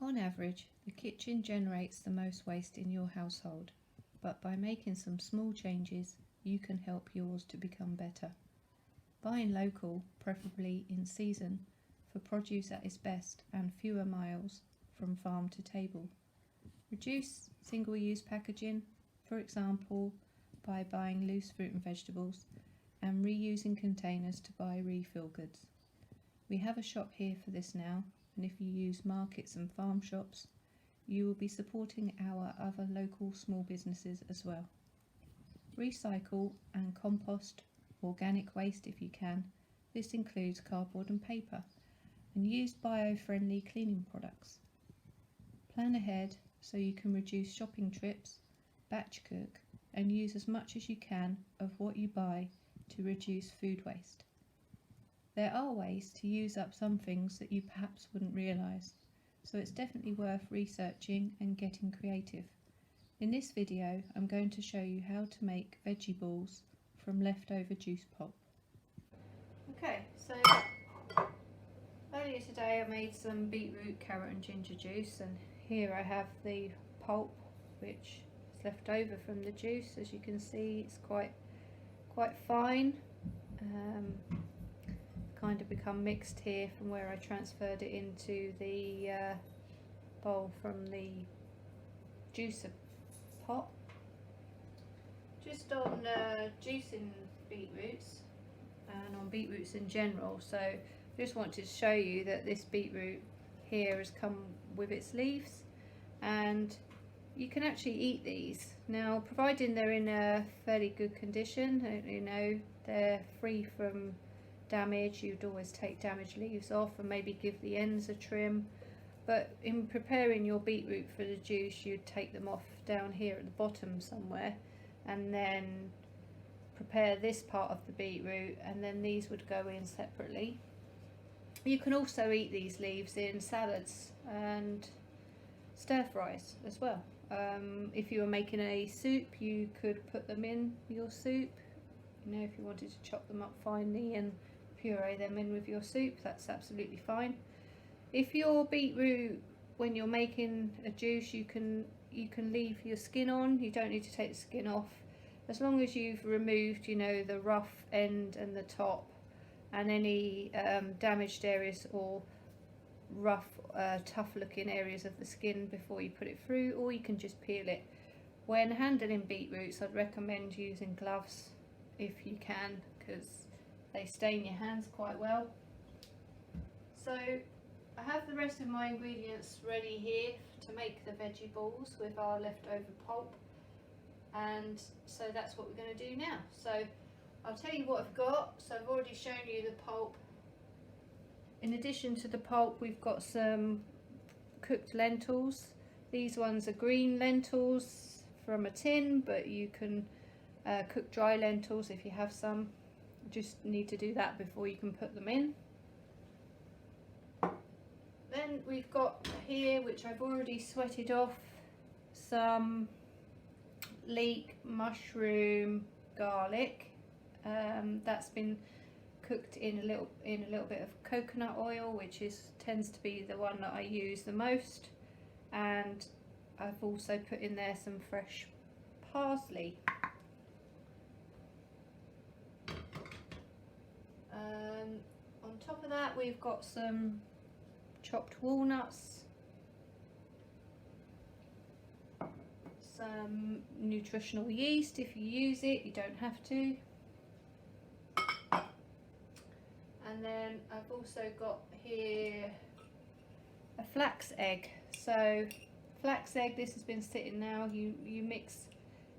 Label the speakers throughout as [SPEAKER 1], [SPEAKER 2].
[SPEAKER 1] On average, the kitchen generates the most waste in your household, but by making some small changes, you can help yours to become better. Buying local, preferably in season, for produce at its best and fewer miles from farm to table. Reduce single-use packaging, for example, by buying loose fruit and vegetables and reusing containers to buy refill goods. We have a shop here for this now, and if you use markets and farm shops, you will be supporting our other local small businesses as well. Recycle and compost organic waste if you can. This includes cardboard and paper, and use bio-friendly cleaning products. Plan ahead so you can reduce shopping trips, batch cook, and use as much as you can of what you buy to reduce food waste. There are ways to use up some things that you perhaps wouldn't realise, so it's definitely worth researching and getting creative. In this video, I'm going to show you how to make veggie balls from leftover juice pulp. Okay, so earlier today I made some beetroot, carrot and ginger juice, and here I have the pulp which is left over from the juice. As you can see, it's quite fine, kind of become mixed here from where I transferred it into the bowl from the juicer pot. Just on juicing beetroots and on beetroots in general, so just wanted to show you that this beetroot here has come with its leaves, and you can actually eat these now, providing they're in a fairly good condition. You know, they're free from damage. You'd always take damaged leaves off and maybe give the ends a trim, but in preparing your beetroot for the juice, you'd take them off down here at the bottom somewhere, and then prepare this part of the beetroot, and then these would go in separately. You can also eat these leaves in salads and stir fries as well. If you were making a soup, you could put them in your soup. You know, if you wanted to chop them up finely and puree them in with your soup, that's absolutely fine. If your beetroot, when you're making a juice, you can leave your skin on. You don't need to take the skin off, as long as you've removed, you know, the rough end and the top and any damaged areas or rough tough looking areas of the skin before you put it through, or you can just peel it. When handling beetroots, I'd recommend using gloves if you can, because they stain your hands quite well. So I have the rest of my ingredients ready here to make the veggie balls with our leftover pulp, and so that's what we're going to do now. So I'll tell you what I've got. So I've already shown you the pulp. In addition to the pulp, we've got some cooked lentils. These ones are green lentils from a tin, but you can cook dry lentils if you have some. You just need to do that before you can put them in. Then we've got here, which I've already sweated off, some leek, mushroom, garlic. That's been cooked in a little bit of coconut oil, which tends to be the one that I use the most, and I've also put in there some fresh parsley. On top of that, we've got some chopped walnuts, some nutritional yeast if you use it, you don't have to. And then I've also got here a flax egg. So flax egg, this has been sitting now. You mix,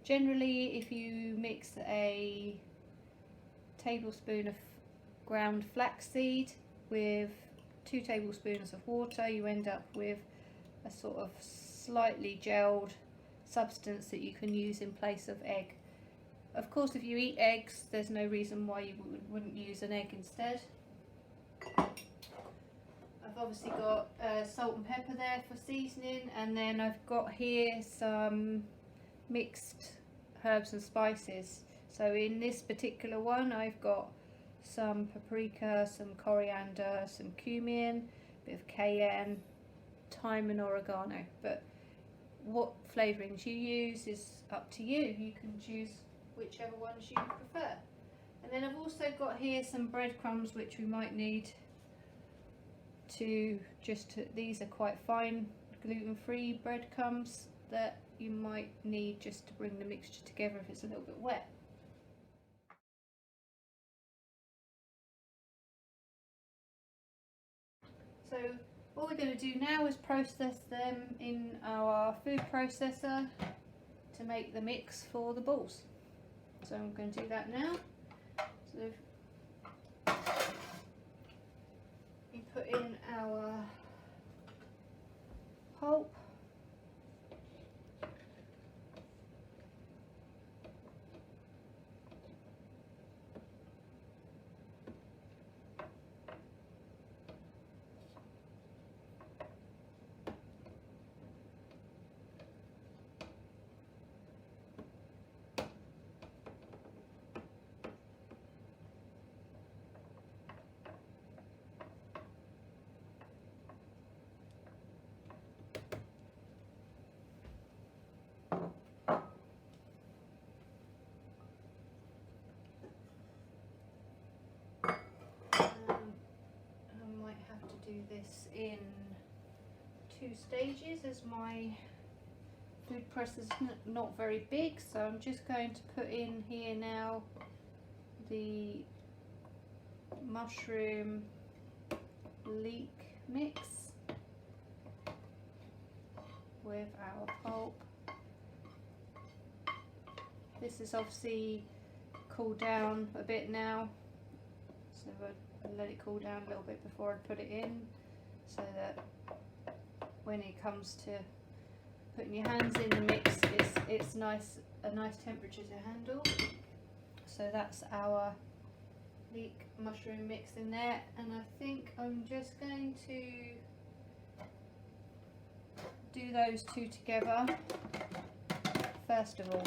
[SPEAKER 1] generally if you mix a tablespoon of ground flaxseed with 2 tablespoons of water, you end up with a sort of slightly gelled substance that you can use in place of egg. Of course, if you eat eggs, there's no reason why you wouldn't use an egg instead. I've obviously got salt and pepper there for seasoning, and then I've got here some mixed herbs and spices. So in this particular one, I've got some paprika, some coriander, some cumin, a bit of cayenne, thyme and oregano, but what flavourings you use is up to you. You can choose whichever ones you prefer. And then I've also got here some breadcrumbs which we might need these are quite fine gluten-free breadcrumbs that you might need just to bring the mixture together if it's a little bit wet. So what we're going to do now is process them in our food processor to make the mix for the balls. So I'm going to do that now. So we put in our pulp. Do this in 2 stages as my food press is not very big, so I'm just going to put in here now the mushroom leek mix with our pulp. This is obviously cooled down a bit now, so I'll let it cool down a little bit before I put it in, so that when it comes to putting your hands in the mix, it's a nice temperature to handle. So that's our leek mushroom mix in there, and I think I'm just going to do those two together first of all.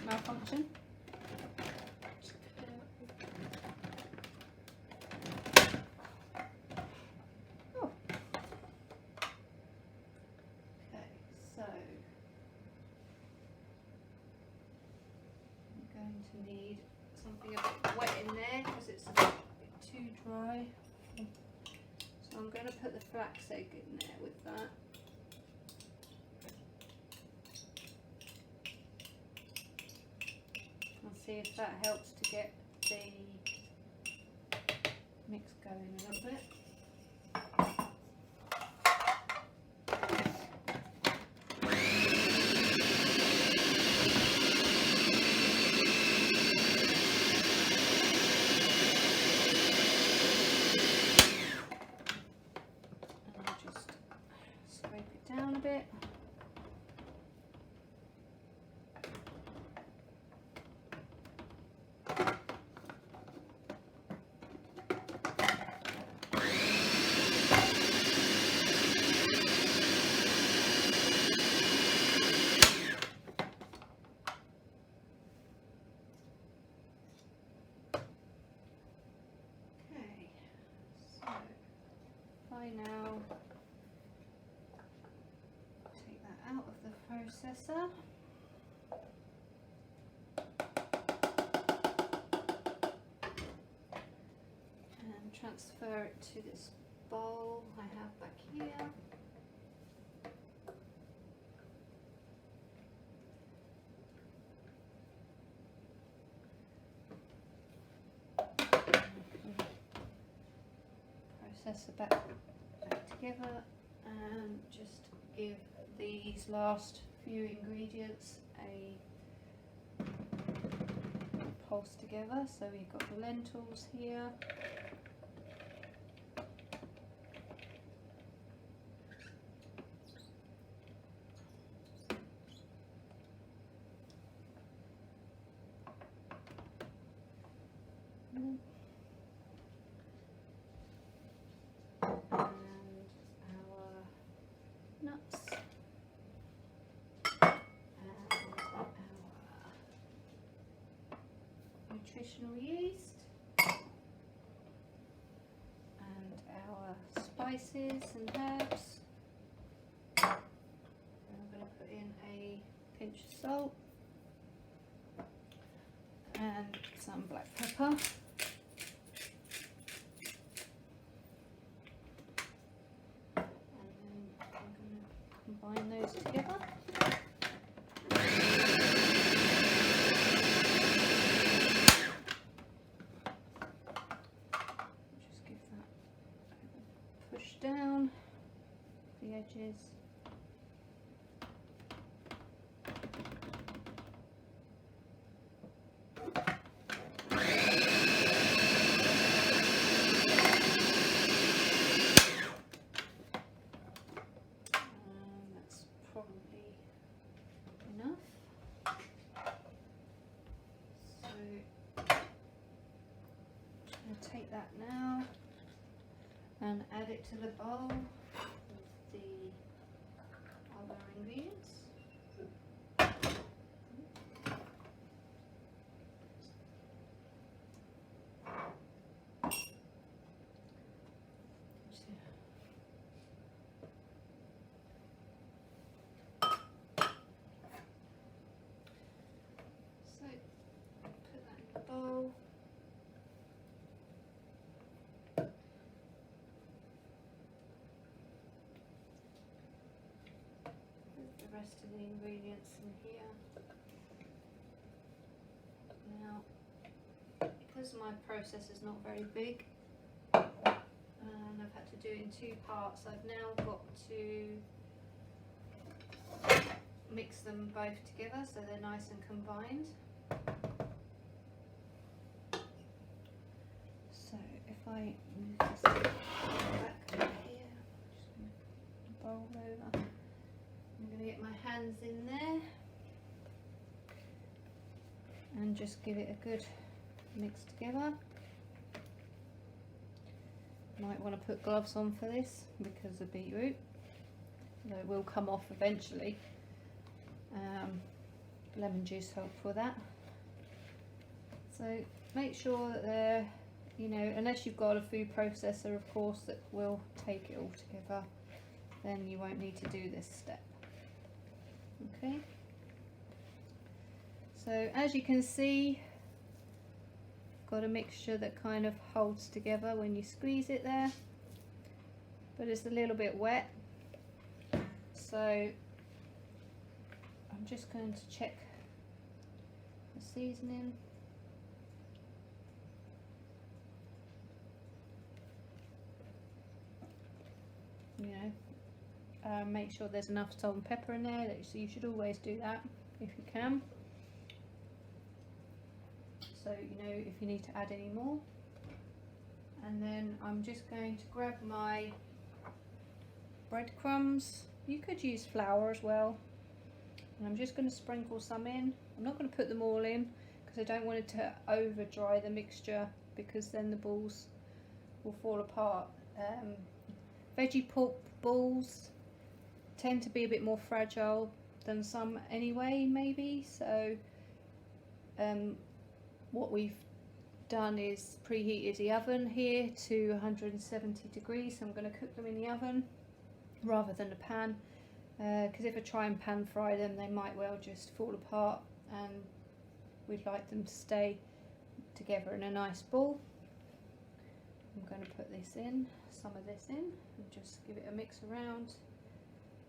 [SPEAKER 1] Malfunction. Oh. Okay, so I'm going to need something a bit wet in there because it's a bit too dry. So I'm going to put the flax egg in there with that. See if that helps to get the mix going a little bit. And I'll just scrape it down a bit. Now take that out of the processor and transfer it to this bowl I have back here. Processor back together and just give these last few ingredients a pulse together. So we've got the lentils here, nutritional yeast and our spices and herbs. And I'm going to put in a pinch of salt and some black pepper. And then I'm going to combine those together. Just give that a push down the edges. Take that now and add it to the bowl with the other ingredients. So put that in the bowl. Rest of the ingredients in here. Now, because my process is not very big and I've had to do it in 2 parts, I've now got to mix them both together so they're nice and combined. So if I move this back over here, just going to bowl over. I'm going to get my hands in there and just give it a good mix together. Might want to put gloves on for this because of beetroot, though it will come off eventually. Lemon juice helps with that. So make sure that they're, you know, unless you've got a food processor of course that will take it all together, then you won't need to do this step. Okay, so as you can see, got a mixture that kind of holds together when you squeeze it there, but it's a little bit wet, so I'm just going to check the seasoning. You know, make sure there's enough salt and pepper in there, so you should always do that if you can, so you know if you need to add any more. And then I'm just going to grab my breadcrumbs. You could use flour as well, and I'm just going to sprinkle some in. I'm not going to put them all in because I don't want it to over dry the mixture, because then the balls will fall apart. Veggie pulp balls tend to be a bit more fragile than some anyway, maybe, so what we've done is preheated the oven here to 170 degrees, so I'm going to cook them in the oven rather than a pan, because if I try and pan fry them they might well just fall apart, and we'd like them to stay together in a nice ball. I'm going to put this in, some of this in, and just give it a mix around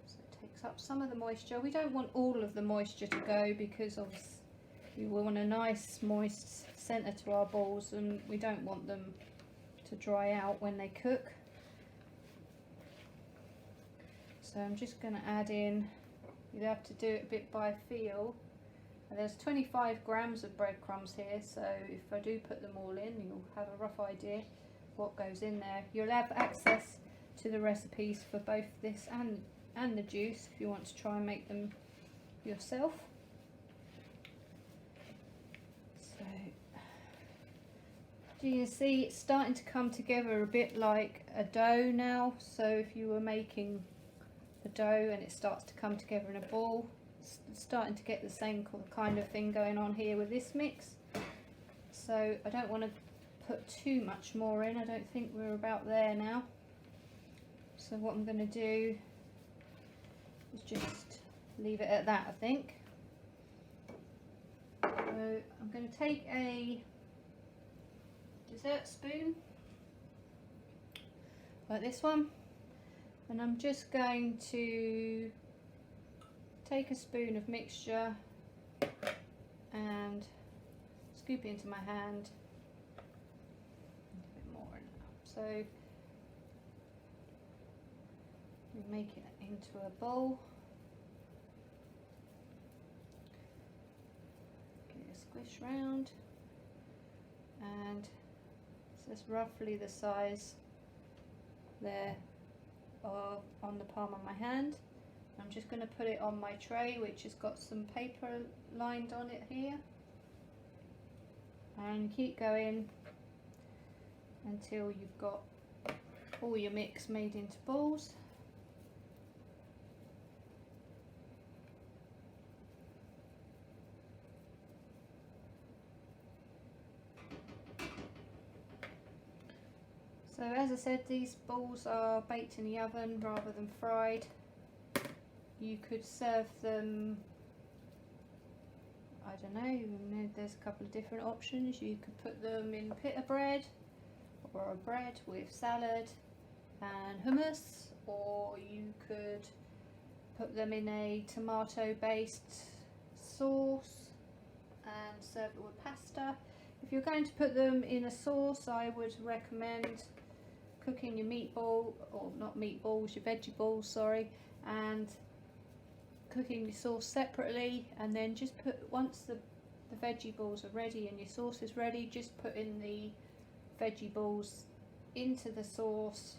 [SPEAKER 1] so it takes up some of the moisture. We don't want all of the moisture to go, because obviously we want a nice moist centre to our balls, and we don't want them to dry out when they cook. So I'm just going to add in, you have to do it a bit by feel. And there's 25 grams of breadcrumbs here, so if I do put them all in, you'll have a rough idea what goes in there. You'll have access to the recipes for both this and the juice if you want to try and make them yourself. So you can see it's starting to come together a bit like a dough now. So if you were making the dough and it starts to come together in a ball, it's starting to get the same kind of thing going on here with this mix. so I don't want to put too much more in. I don't think we're about there now. So what I'm going to do is just leave it at that, I think. So I'm going to take a dessert spoon like this one, and I'm just going to take a spoon of mixture and scoop it into my hand. A bit more in that. So we make it into a bowl. Give it a squish round, and so it's roughly the size there on the palm of my hand. I'm just going to put it on my tray, which has got some paper lined on it here, and keep going until you've got all your mix made into balls. So as I said, these balls are baked in the oven rather than fried. You could serve them, I don't know, there's a couple of different options. You could put them in pita bread, or a bread with salad and hummus, or you could put them in a tomato based sauce and serve it with pasta. If you're going to put them in a sauce, I would recommend cooking your meatball, or not meatballs, your veggie balls, sorry, and cooking your sauce separately, and then just put, once the veggie balls are ready and your sauce is ready, just put in the veggie balls into the sauce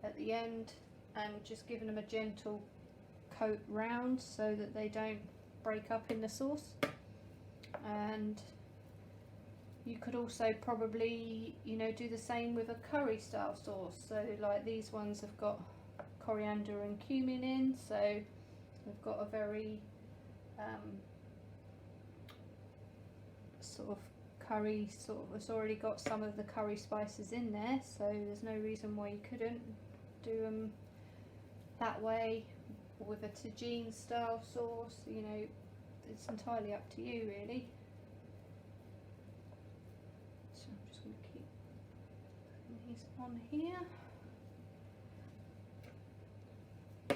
[SPEAKER 1] at the end, and just giving them a gentle coat round so that they don't break up in the sauce. And you could also probably, you know, do the same with a curry style sauce. So like these ones have got coriander and cumin in, so we've got a very sort of curry sort of, it's already got some of the curry spices in there, so there's no reason why you couldn't do them that way, or with a tagine style sauce. You know, it's entirely up to you really. So I'm just going to keep putting these on here. I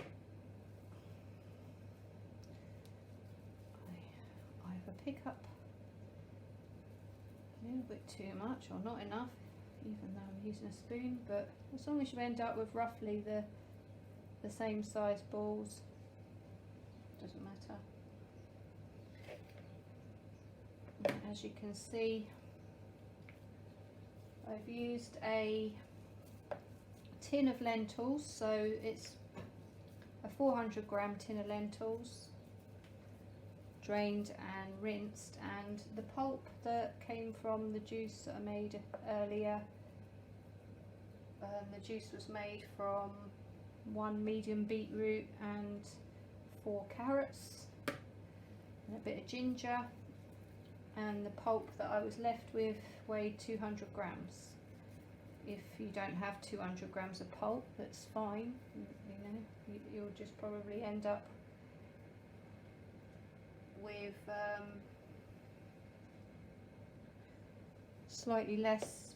[SPEAKER 1] either pick up a little bit too much or not enough, even though I'm using a spoon, but as long as you end up with roughly the same size balls, doesn't matter. And as you can see, I've used a tin of lentils, so it's a 400-gram tin of lentils, drained and rinsed, and the pulp that came from the juice that I made earlier, the juice was made from 1 medium beetroot and 4 carrots and a bit of ginger, and the pulp that I was left with weighed 200 grams. If you don't have 200 grams of pulp, that's fine. You know, you'll just probably end up with slightly less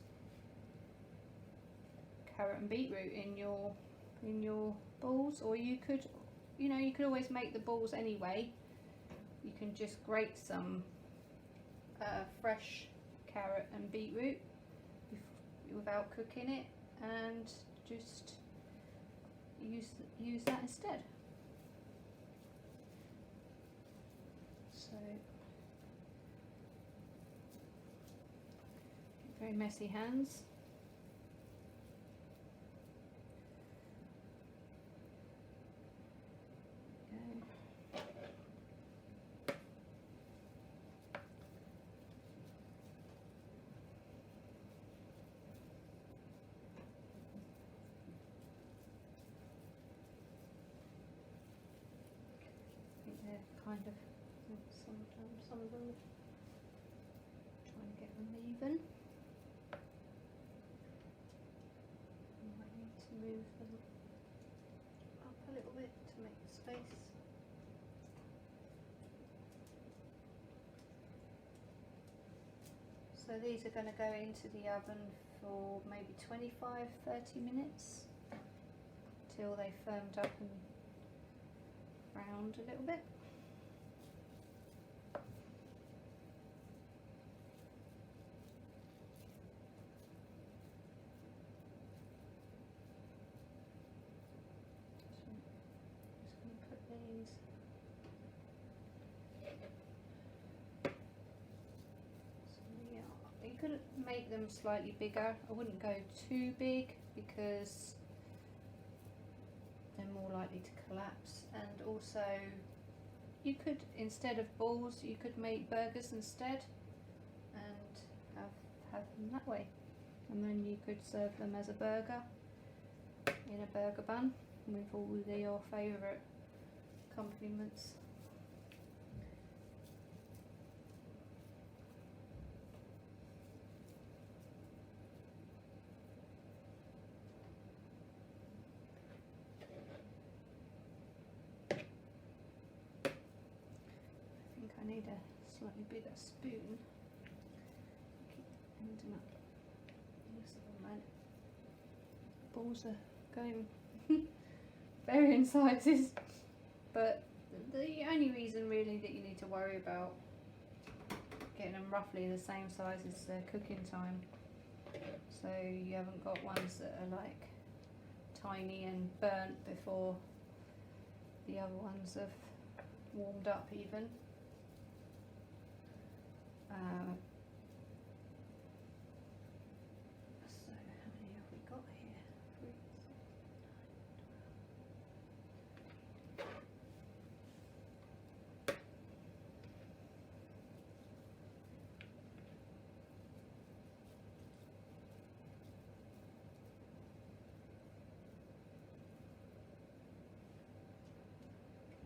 [SPEAKER 1] carrot and beetroot in your balls. Or you could, you know, you could always make the balls anyway. You can just grate some fresh carrot and beetroot without cooking it, and just use that instead. So very messy hands. Kind of, sometimes some of them try and get them even. space. So these are going to go into the oven for maybe 25-30 minutes till they firmed up and browned a little bit. You could make them slightly bigger. I wouldn't go too big because they're more likely to collapse, and also you could, instead of balls, you could make burgers instead and have them that way, and then you could serve them as a burger in a burger bun with all your favourite accompaniments. I need a slightly bigger spoon. Keep ending up. Yes, my balls are going varying sizes, but the only reason really that you need to worry about getting them roughly the same size is cooking time. So you haven't got ones that are like tiny and burnt before the other ones have warmed up even. So how many have we got here? 3, 6, 9, 12.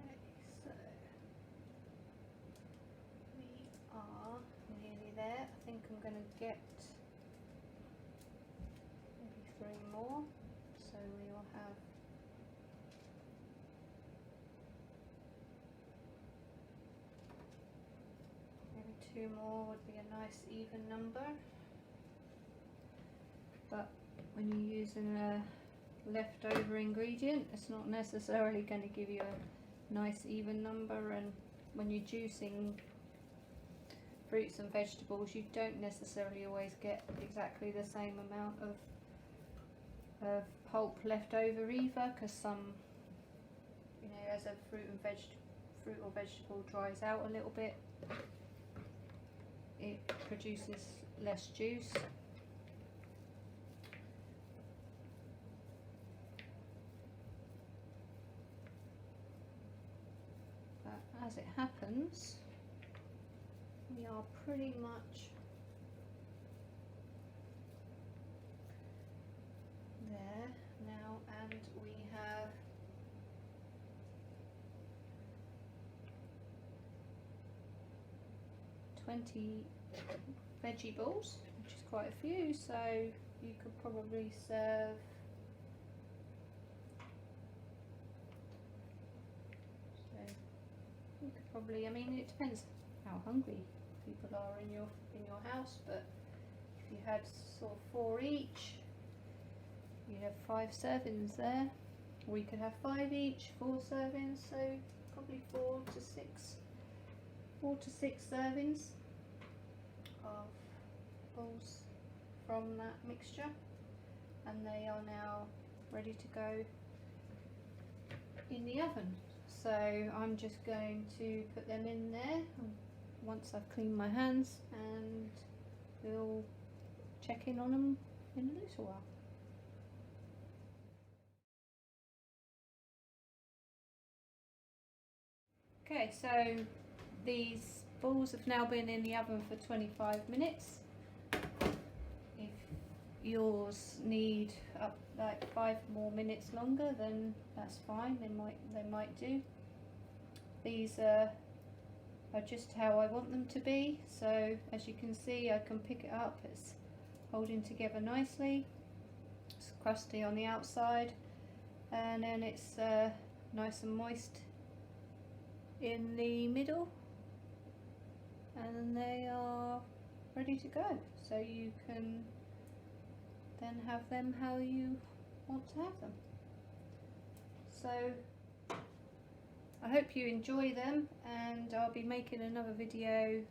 [SPEAKER 1] Okay, so we are nearly there. I think I'm going to get maybe 3 more, so we will have maybe 2 more would be a nice even number. But when you're using a leftover ingredient, it's not necessarily going to give you a nice even number, and when you're juicing fruits and vegetables, you don't necessarily always get exactly the same amount of pulp left over either, because some, you know, as a fruit or vegetable dries out a little bit, it produces less juice. But as it happens, we are pretty much there now, and we have $20 veggie balls, which is quite a few, so you could probably serve I mean, it depends how hungry people are in your house, but if you had sort of 4 each, you'd have 5 servings there. Or you could have 5 each, 4 servings, so probably 4 to 6 servings of balls from that mixture, and they are now ready to go in the oven. So I'm just going to put them in there once I've cleaned my hands, and we'll check in on them in a little while. Okay, so these balls have now been in the oven for 25 minutes. If yours need up like 5 more minutes longer, then that's fine, they might do. These are just how I want them to be, so as you can see, I can pick it up, it's holding together nicely, it's crusty on the outside, and then it's nice and moist in the middle, and they are ready to go, so you can then have them how you want to have them. So I hope you enjoy them, and I'll be making another video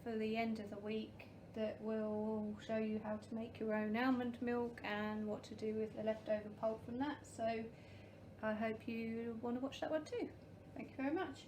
[SPEAKER 1] for the end of the week that will show you how to make your own almond milk and what to do with the leftover pulp from that. So I hope you want to watch that one too. Thank you very much.